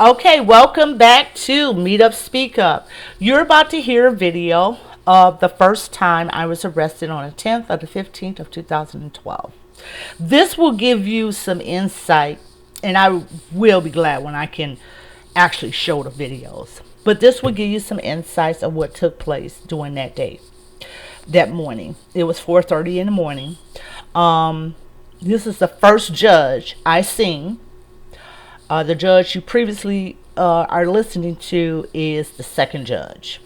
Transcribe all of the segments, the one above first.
Okay, welcome back to Meet Up Speak Up. You're about to hear a video of the first time I was arrested on the 10th or the 15th of 2012. This will give you some insight, and I will be glad when I can actually show the videos. But this will give you some insights of what took place during that day, that morning. It was 4:30 in the morning. This is the first judge I seen. The judge you previously are listening to is the second judge.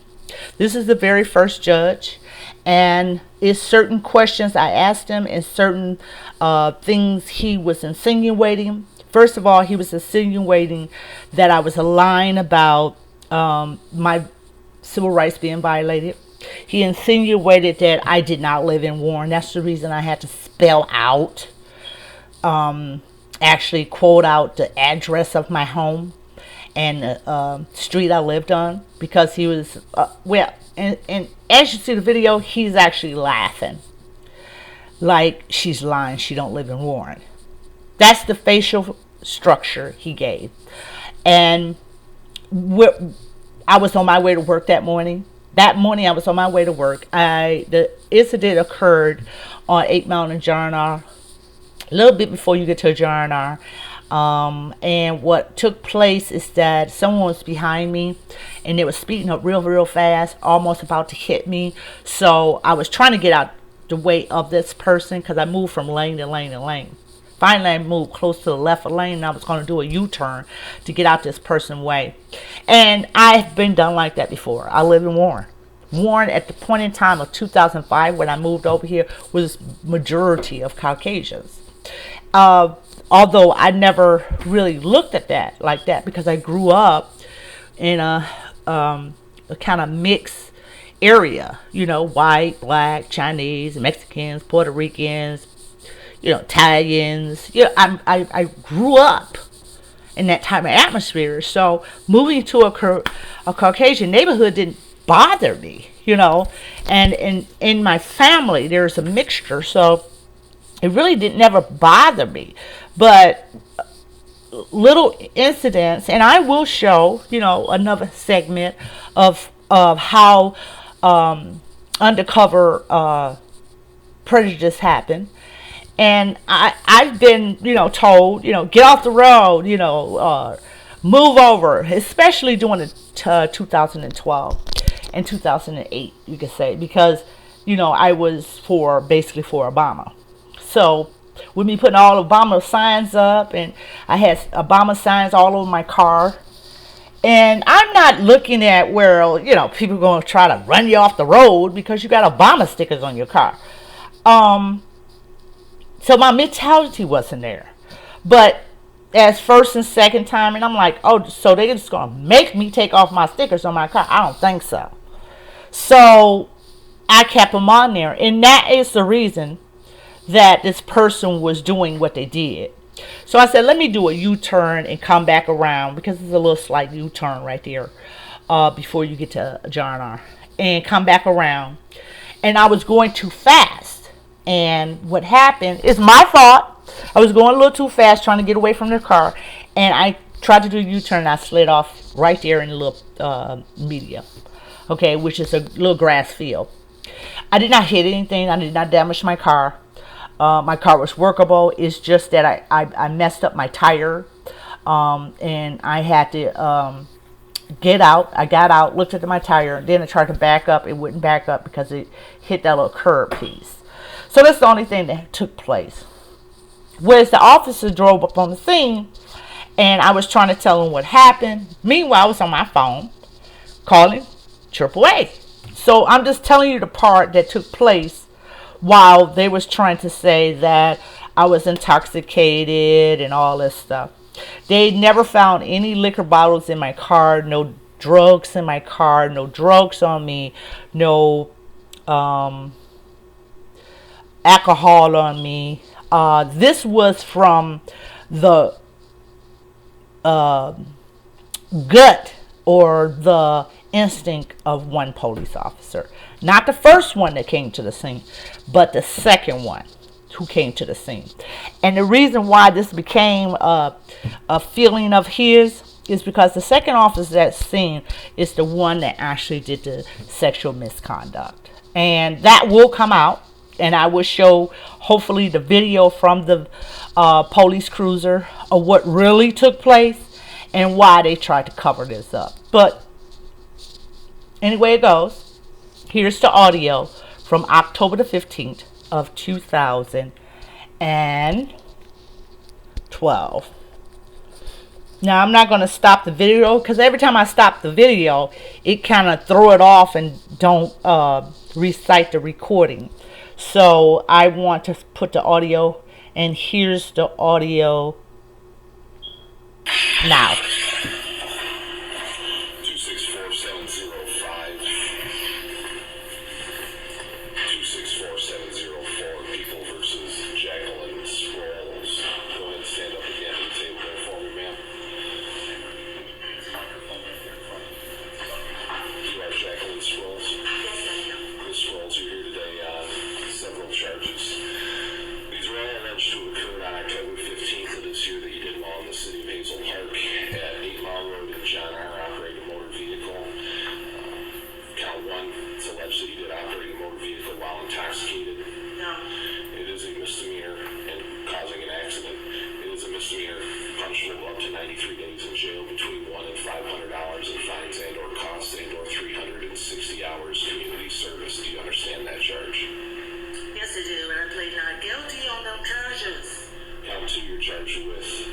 This is the very first judge, and it's certain questions I asked him and certain things he was insinuating. First of all, he was insinuating that I was lying about my civil rights being violated. He insinuated that I did not live in Warren. That's the reason I had to spell out, actually quote out the address of my home and the street I lived on, because he was, and as you see the video, he's actually laughing. Like she's lying, she don't live in Warren. That's the facial structure he gave. And I was on my way to work that morning. That morning I was on my way to work. The incident occurred on 8 Mile and Adjourned, a little bit before you get to Adjourned. And what took place is that someone was behind me and they were speeding up real fast, almost about to hit me. So I was trying to get out the way of this person because I moved from lane to lane to lane. Finally, I moved close to the left lane and I was going to do a U-turn to get out this person's way. And I've been done like that before. I live in Warren. Warren, at the point in time of 2005 when I moved over here, was majority of Caucasians. Although I never really looked at that like that because I grew up in a kind of mixed area, you know, white, black, Chinese, Mexicans, Puerto Ricans, you know, Italians. You know, I grew up in that type of atmosphere. So moving to a Caucasian neighborhood didn't bother me, you know. And in my family, there's a mixture, so it really didn't never bother me. But little incidents, and I will show, you know, another segment of how undercover prejudice happened. And I've been, you know, told, you know, get off the road, you know, move over, especially during the 2012 and 2008, you could say, because, you know, I was basically for Obama. So with me putting all Obama signs up, and I had Obama signs all over my car, and I'm not looking at where, you know, people are going to try to run you off the road because you got Obama stickers on your car. So my mentality wasn't there. But as first and second time, and I'm like, oh, so they're just going to make me take off my stickers on my car? I don't think so. So I kept them on there. And that is the reason that this person was doing what they did. So I said, let me do a U-turn and come back around, because it's a little slight U-turn right there before you get to Adjourned, and come back around. And I was going too fast. And what happened is my fault. I was going a little too fast trying to get away from the car. And I tried to do a U-turn and I slid off right there in the little median. Okay, which is a little grass field. I did not hit anything. I did not damage my car. My car was workable. It's just that I messed up my tire. And I had to get out. I got out, looked at my tire. Then I tried to back up. It wouldn't back up because it hit that little curb piece. So that's the only thing that took place. Whereas the officer drove up on the scene, and I was trying to tell him what happened. Meanwhile, I was on my phone calling AAA. So I'm just telling you the part that took place while they was trying to say that I was intoxicated and all this stuff. They never found any liquor bottles in my car, no drugs in my car, no drugs on me, no alcohol on me. This was from the gut or the instinct of one police officer. Not the first one that came to the scene, but the second one who came to the scene. And the reason why this became a feeling of his is because the second officer that's seen is the one that actually did the sexual misconduct. And that will come out, and I will show hopefully the video from the police cruiser of what really took place and why they tried to cover this up. But anyway it goes, here's the audio from October the 15th of 2012. Now I'm not going to stop the video because every time I stop the video, it kind of throw it off and don't recite the recording. So I want to put the audio, and here's the audio now. 264704 people versus Jacqueline Scrolls. Go ahead and stand up again at the table there for me, ma'am. You are Jacqueline Scrolls? Ms. Scrolls, you're here today on several charges. These are all alleged to have occurred on October 15th of this year that you did while in the city of Hazel Park at 8 Mile Road in John R. operating a motor vehicle. Count one, it's alleged that you did operate a motor vehicle while intoxicated. No. It is a misdemeanor and causing an accident. It is a misdemeanor punishable up to 93 days in jail, between $100 and $500 in fines and or costs and or 360 hours community service. Do you understand that charge? Yes, I do, and I plead not guilty on them charges. Count two, you're charged with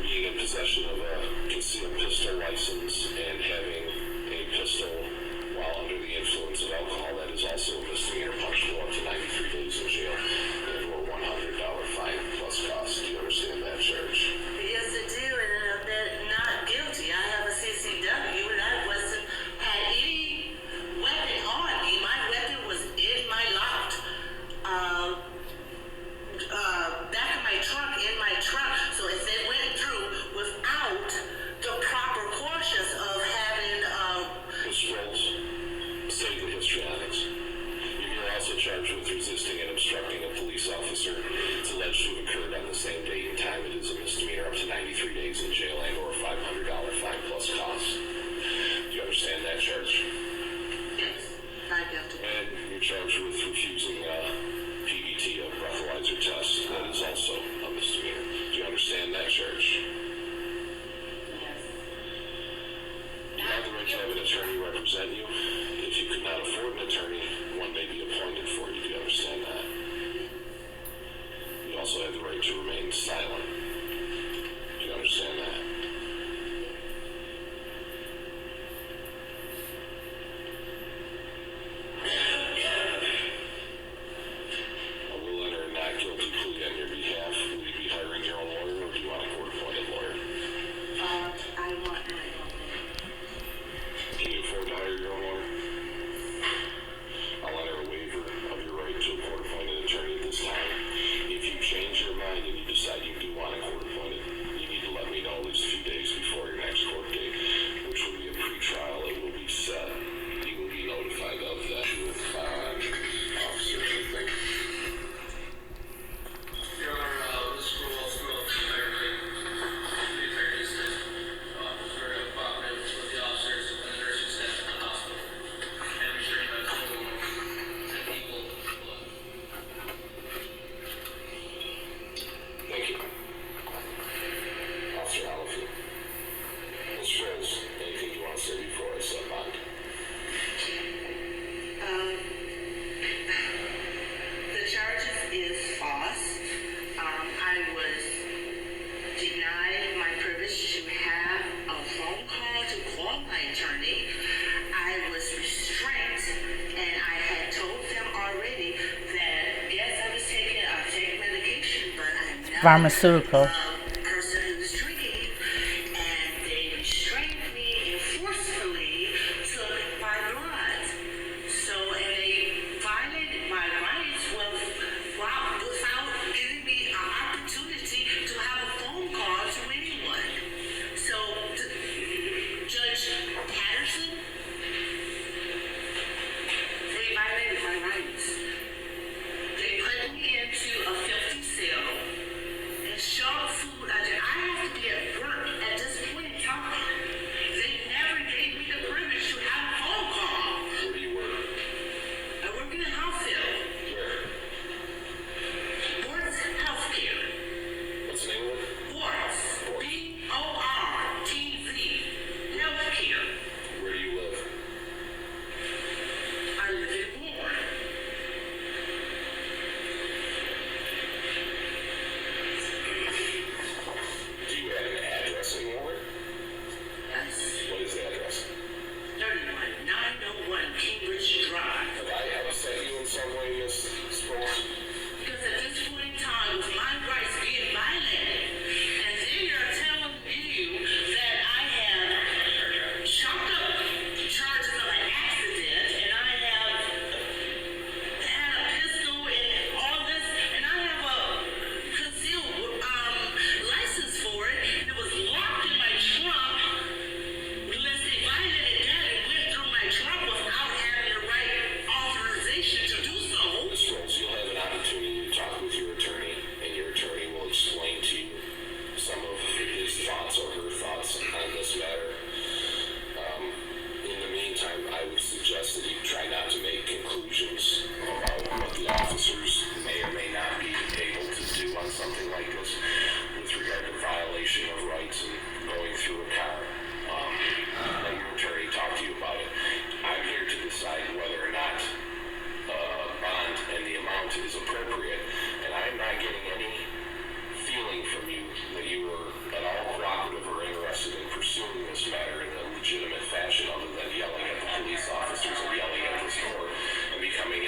being in possession of a concealed pistol license and having a pistol while under the influence of alcohol. That is also a misdemeanor punishable up to 93 days in jail and or $100 fine plus cost. Do you understand that charge? Yes, I do, and I'm not guilty. I have a CCW, and I wasn't had any weapon on me. My weapon was in my locked back of my truck, in my truck. So if they went through without the proper cautions of having Ms. Rolls, study the histrionics. You're also charged with resisting and obstructing a police officer. It's alleged to have occurred on the same date and time. It is a misdemeanor up to 93 days in jail and or $500 fine plus costs. Do you understand that charge? yes, not guilty. And you're charged with refusing PBT, a breathalyzer test. That is also a misdemeanor. Do you understand that charge? Yes. You have the right to have an attorney represent you. If you could not afford an attorney, one may be appointed for you. Do you understand that? You also have the right to remain silent. Do you understand that? I will enter a not guilty plea on your behalf. Will you be hiring your own lawyer, or do you want a court-appointed lawyer? I want my own. Can you afford to hire your own lawyer? I'll enter a waiver of your right to a court-appointed attorney at this time. If you change your mind and you decide you do want a court-appointed, you need to let me know at least a few days before your next court date, which will be a pre-trial. It will be set. You will be notified of that with officers, I think. Your Honor, this rule also entirely the attorneys that very cooperative with the officers and the nursing staff at the hospital, and ensuring that people Thank you. Officer Hallifield. Ms. Schultz, anything you want to say before I set bond? The charges is false. I was denied my privilege to have a phone call to call my attorney. I was restrained, and I had told them already that yes, I was taking medication, but I'm not Pharmaceutical. a person who's drinking, and they restrained me and forcefully took my blood. So, and they violated my rights without giving me an opportunity to have a phone call to anyone. So, Judge Patterson, they violated my rights. They put me into a filthy cell and shoved this matter in a legitimate fashion other than yelling at the police officers and yelling at this court and becoming